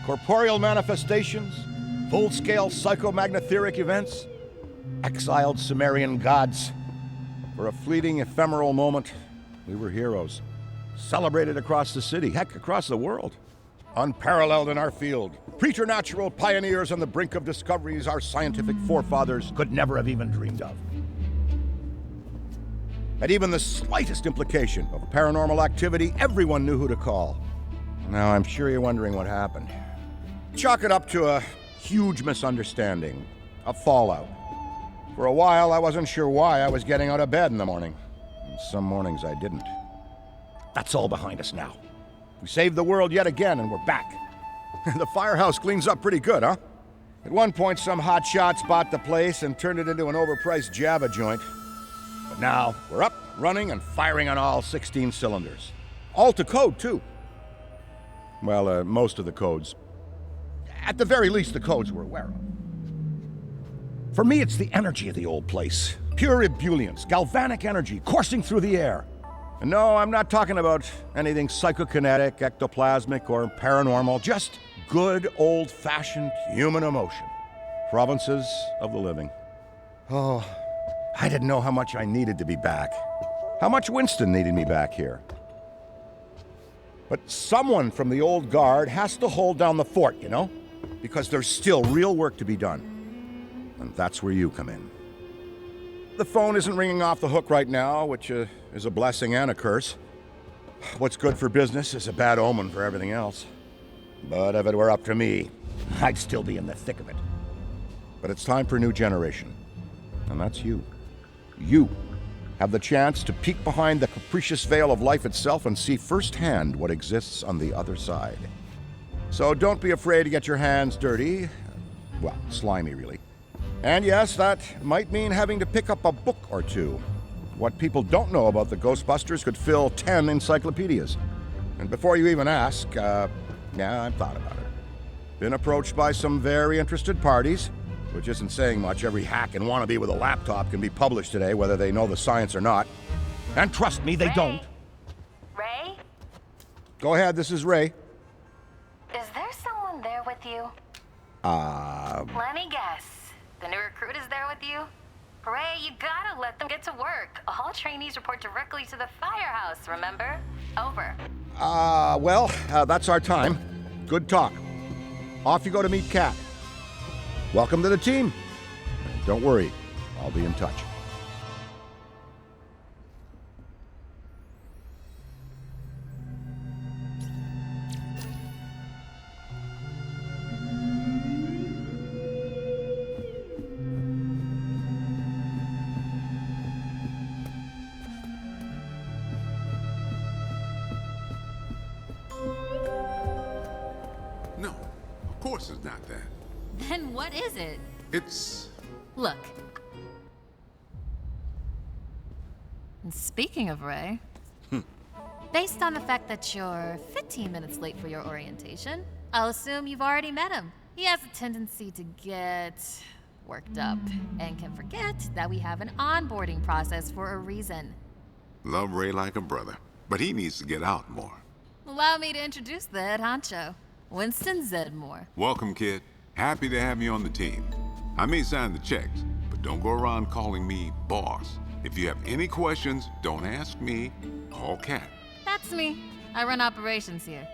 Corporeal manifestations, full-scale psychomagnetheric events, exiled Sumerian gods. For a fleeting, ephemeral moment, we were heroes. Celebrated across the city, heck, across the world. Unparalleled in our field. Preternatural pioneers on the brink of discoveries our scientific forefathers could never have even dreamed of. At even the slightest implication of paranormal activity, everyone knew who to call. Now, I'm sure you're wondering what happened. Chalk it up to a huge misunderstanding, a fallout. For a while, I wasn't sure why I was getting out of bed in the morning. And some mornings I didn't. That's all behind us now. We saved the world yet again, and we're back. The firehouse cleans up pretty good, huh? At one point, some hotshots bought the place and turned it into an overpriced Java joint. But now, we're up, running, and firing on all 16 cylinders. All to code, too. Well, most of the codes. At the very least, the codes we're aware of. For me, it's the energy of the old place. Pure ebullience, galvanic energy coursing through the air. And no, I'm not talking about anything psychokinetic, ectoplasmic, or paranormal. Just good, old-fashioned human emotion. Provinces of the living. Oh, I didn't know how much I needed to be back. How much Winston needed me back here. But someone from the old guard has to hold down the fort, you know? Because there's still real work to be done. And that's where you come in. The phone isn't ringing off the hook right now, which is a blessing and a curse. What's good for business is a bad omen for everything else. But if it were up to me, I'd still be in the thick of it. But it's time for a new generation. And that's you. You have the chance to peek behind the capricious veil of life itself and see firsthand what exists on the other side. So don't be afraid to get your hands dirty. Well, slimy, really. And yes, that might mean having to pick up a book or two. What people don't know about the Ghostbusters could fill 10 encyclopedias. And before you even ask, yeah, I've thought about it. Been approached by some very interested parties, which isn't saying much. Every hack and wannabe with a laptop can be published today, whether they know the science or not. And trust me, they don't. Ray? Go ahead, this is Ray. Is there someone there with you? Let me guess. The new recruit is there with you? Ray, you gotta let them get to work. All trainees report directly to the firehouse, remember? Over. Well, that's our time. Good talk. Off you go to meet Kat. Welcome to the team. Don't worry, I'll be in touch. course it's not that. Then what is it? It's... Look. And speaking of Ray, based on the fact that you're 15 minutes late for your orientation, I'll assume you've already met him. He has a tendency to get worked up and can forget that we have an onboarding process for a reason. Love Ray like a brother, but he needs to get out more. Allow me to introduce the head honcho, Winston Zedmore. Welcome, kid. Happy to have you on the team. I may sign the checks, but don't go around calling me boss. If you have any questions, don't ask me. Call Kat. That's me. I run operations here.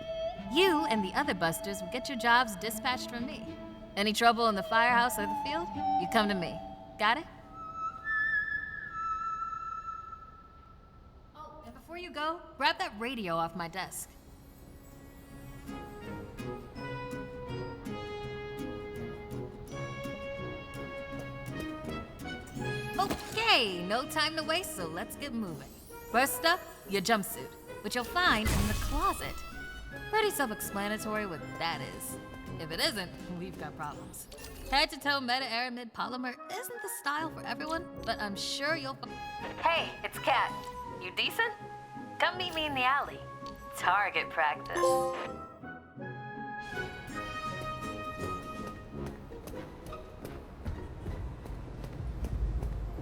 You and the other busters will get your jobs dispatched from me. Any trouble in the firehouse or the field, you come to me. Got it? Oh, and before you go, grab that radio off my desk. Okay, no time to waste, so let's get moving. First up, your jumpsuit, which you'll find in the closet. Pretty self-explanatory what that is. If it isn't, we've got problems. Head-to-toe meta-aramid polymer isn't the style for everyone, but I'm sure you'll... Hey, it's Kat. You decent? Come meet me in the alley. Target practice.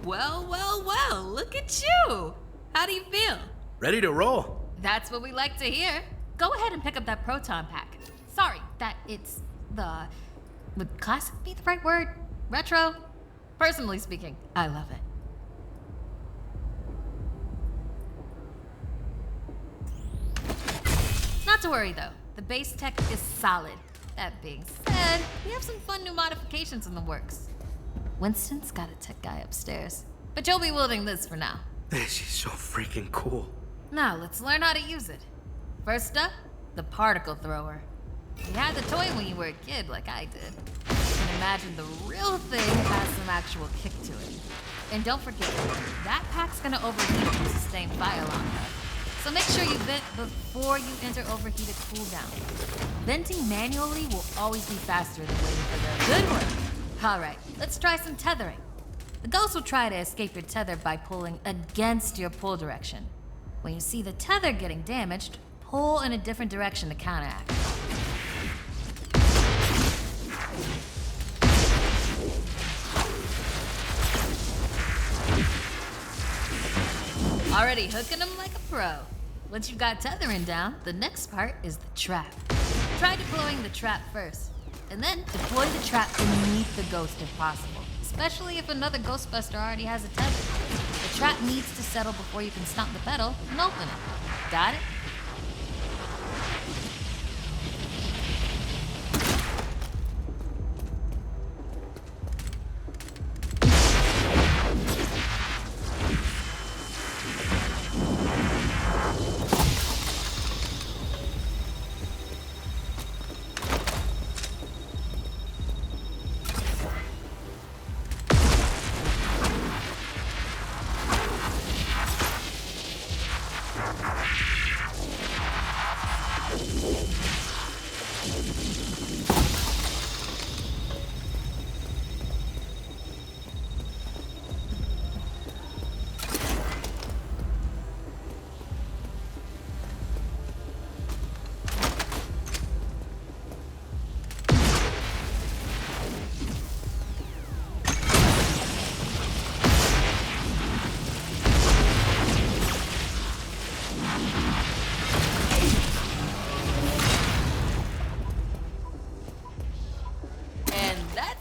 Well, well, well, look at you! How do you feel? Ready to roll. That's what we like to hear. Go ahead and pick up that proton pack. Sorry, that it's the... Would classic be the right word? Retro? Personally speaking, I love it. Not to worry though, the base tech is solid. That being said, we have some fun new modifications in the works. Winston's got a tech guy upstairs, but you'll be wielding this for now. She's so freaking cool. Now, let's learn how to use it. First up, the particle thrower. You had the toy when you were a kid, like I did. And imagine the real thing has some actual kick to it. And don't forget, that pack's gonna overheat if you sustain fire long enough. So make sure you vent before you enter overheated cooldown. Venting manually will always be faster than waiting for the good work. All right, let's try some tethering. The ghost will try to escape your tether by pulling against your pull direction. When you see the tether getting damaged, pull in a different direction to counteract. Already hooking them like a pro. Once you've got tethering down, the next part is the trap. Try deploying the trap first, and then deploy the trap beneath the ghost if possible, especially if another Ghostbuster already has a tether. The trap needs to settle before you can stomp the pedal and open it. Got it?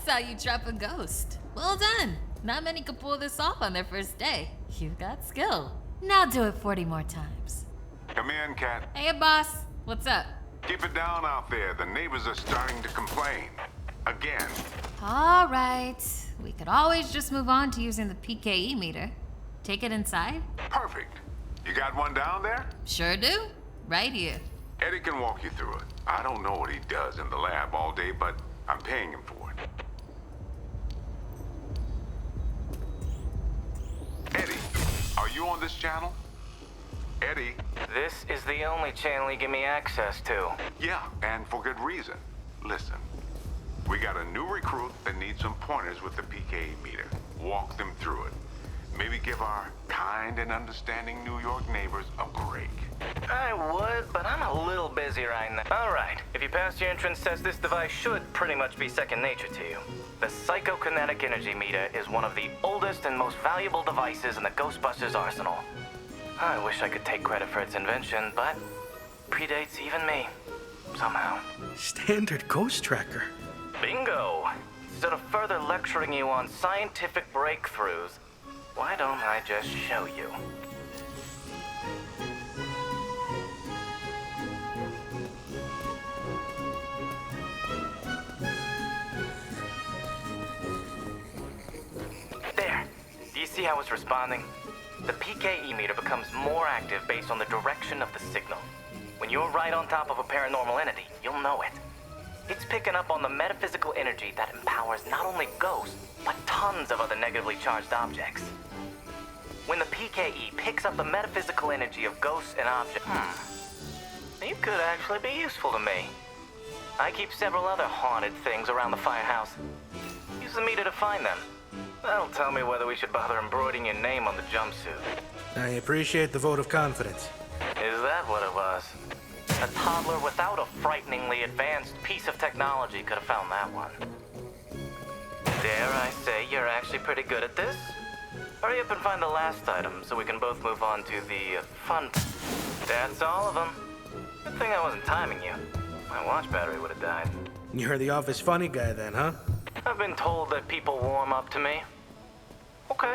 How you trap a ghost. Well done. Not many could pull this off on their first day. You've got skill. Now do it 40 more times. Come in, Kat. Hey, boss. What's up? Keep it down out there. The neighbors are starting to complain. Again. All right. We could always just move on to using the PKE meter. Take it inside? Perfect. You got one down there? Sure do. Right here. Eddie can walk you through it. I don't know what he does in the lab all day, but I'm paying him for it. Eddie, are you on this channel? Eddie? This is the only channel you give me access to. Yeah, and for good reason. Listen, We got a new recruit that needs some pointers with the PKE meter. Walk them through it. Maybe give our kind and understanding New York neighbors a break. I would, but I'm a little busy right now. All right, if you pass your entrance test, this device should pretty much be second nature to you. The psychokinetic energy meter is one of the oldest and most valuable devices in the Ghostbusters arsenal. I wish I could take credit for its invention, but predates even me, somehow. Standard ghost tracker. Bingo! Instead of further lecturing you on scientific breakthroughs, why don't I just show you? There. Do you see how it's responding? The PKE meter becomes more active based on the direction of the signal. When you're right on top of a paranormal entity, you'll know it. It's picking up on the metaphysical energy that empowers not only ghosts, but tons of other negatively charged objects. When the PKE picks up the metaphysical energy of ghosts and objects, you could actually be useful to me. I keep several other haunted things around the firehouse. Use the meter to find them. That'll tell me whether we should bother embroidering your name on the jumpsuit. I appreciate the vote of confidence. Is that what it was? A toddler without a frighteningly advanced piece of technology could have found that one. Dare I say you're actually pretty good at this? Hurry up and find the last item so we can both move on to the fun. That's all of them. Good thing I wasn't timing you. My watch battery would have died. You're the office funny guy then, huh? I've been told that people warm up to me. Okay.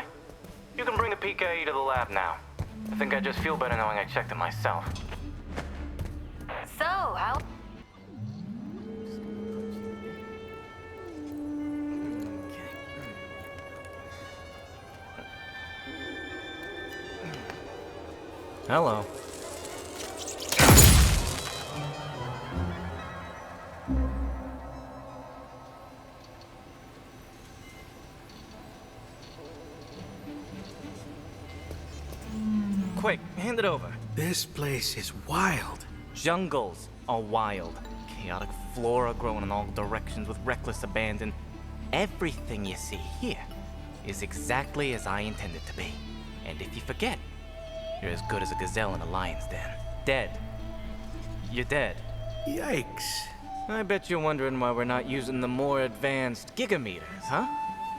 You can bring the PKE to the lab now. I think I just feel better knowing I checked it myself. So, how... Hello. Quick, hand it over. This place is wild. Jungles are wild. Chaotic flora growing in all directions with reckless abandon. Everything you see here is exactly as I intended to be. And if you forget, you're as good as a gazelle in a lion's den. Dead. You're dead. Yikes. I bet you're wondering why we're not using the more advanced gigameters, huh?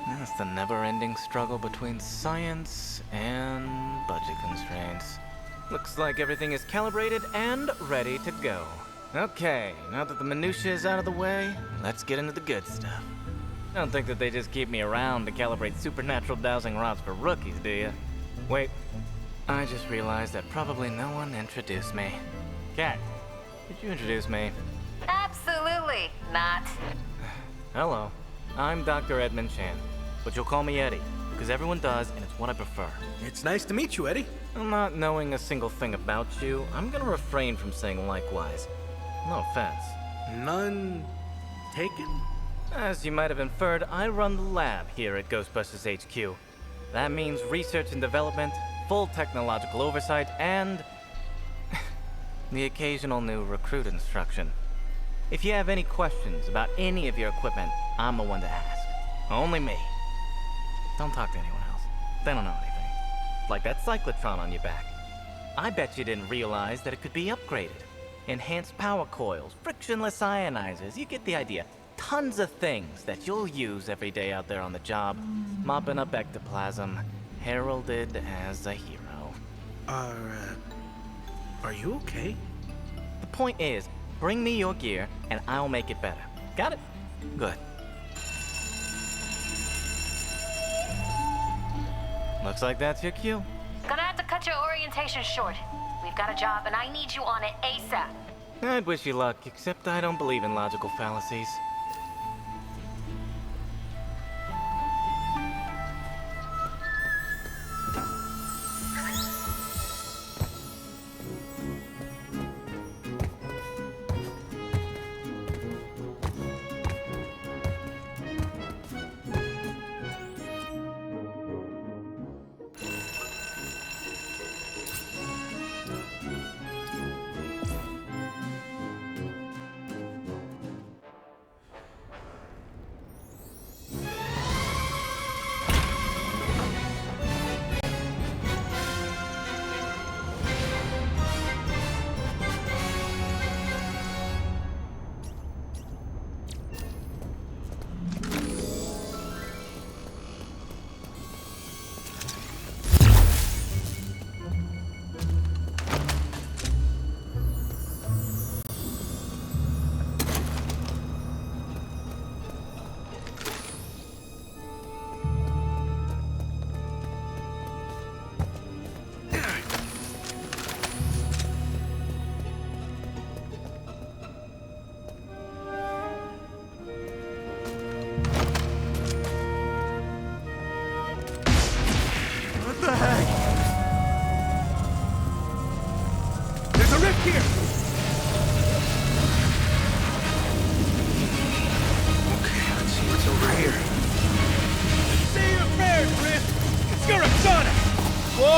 That's the never-ending struggle between science and budget constraints. Looks like everything is calibrated and ready to go. Okay, now that the minutiae is out of the way, let's get into the good stuff. Don't think that they just keep me around to calibrate supernatural dowsing rods for rookies, do you? Wait, I just realized that probably no one introduced me. Kat, did you introduce me? Absolutely not. Hello, I'm Dr. Edmund Chan, but you'll call me Eddie, because everyone does, and it's what I prefer. It's nice to meet you, Eddie. Not knowing a single thing about you, I'm gonna refrain from saying likewise. No offense. None taken? As you might have inferred, I run the lab here at Ghostbusters HQ. That means research and development, full technological oversight, and the occasional new recruit instruction. If you have any questions about any of your equipment, I'm the one to ask. Only me. Don't talk to anyone else. They don't know anything. Like that cyclotron on your back. I bet you didn't realize that it could be upgraded. Enhanced power coils, frictionless ionizers, you get the idea. Tons of things that you'll use every day out there on the job. Mopping up ectoplasm, heralded as a hero. Are you okay? The point is, bring me your gear and I'll make it better. Got it? Good. Looks like that's your cue. Gonna have to cut your orientation short. We've got a job and I need you on it ASAP. I'd wish you luck, except I don't believe in logical fallacies.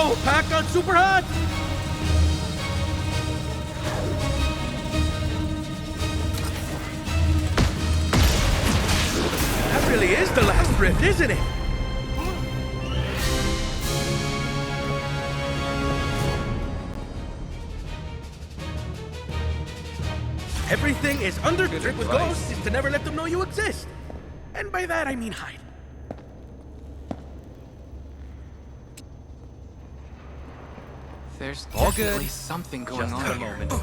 Whoa! Pack on super hot! That really is the last rift, isn't it? Everything is under. The trick with ghosts is to never let them know you exist. And by that, I mean hide. There's All definitely good. something going Just on a here. moment.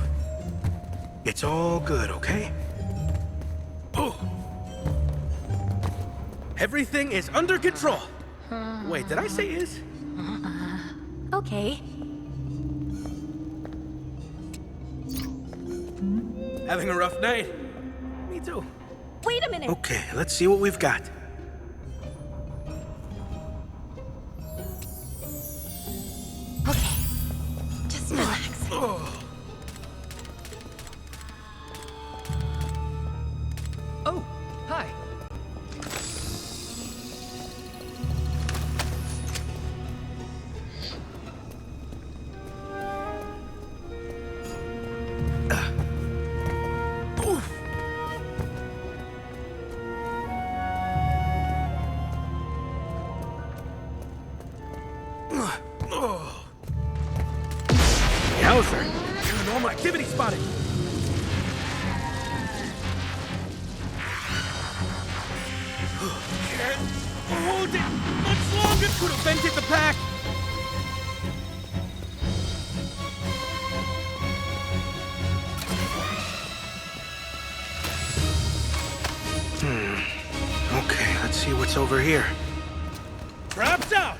It's all good, okay? Everything is under control. Wait, did I say is? Okay. Having a rough night? Me too. Wait a minute. Okay, let's see what we've got. Okay. Just relax. Oh, hi. Yowzer! Paranormal activity spotted! Can't hold it much longer! Could have vented the pack! Okay, let's see what's over here. Traps out!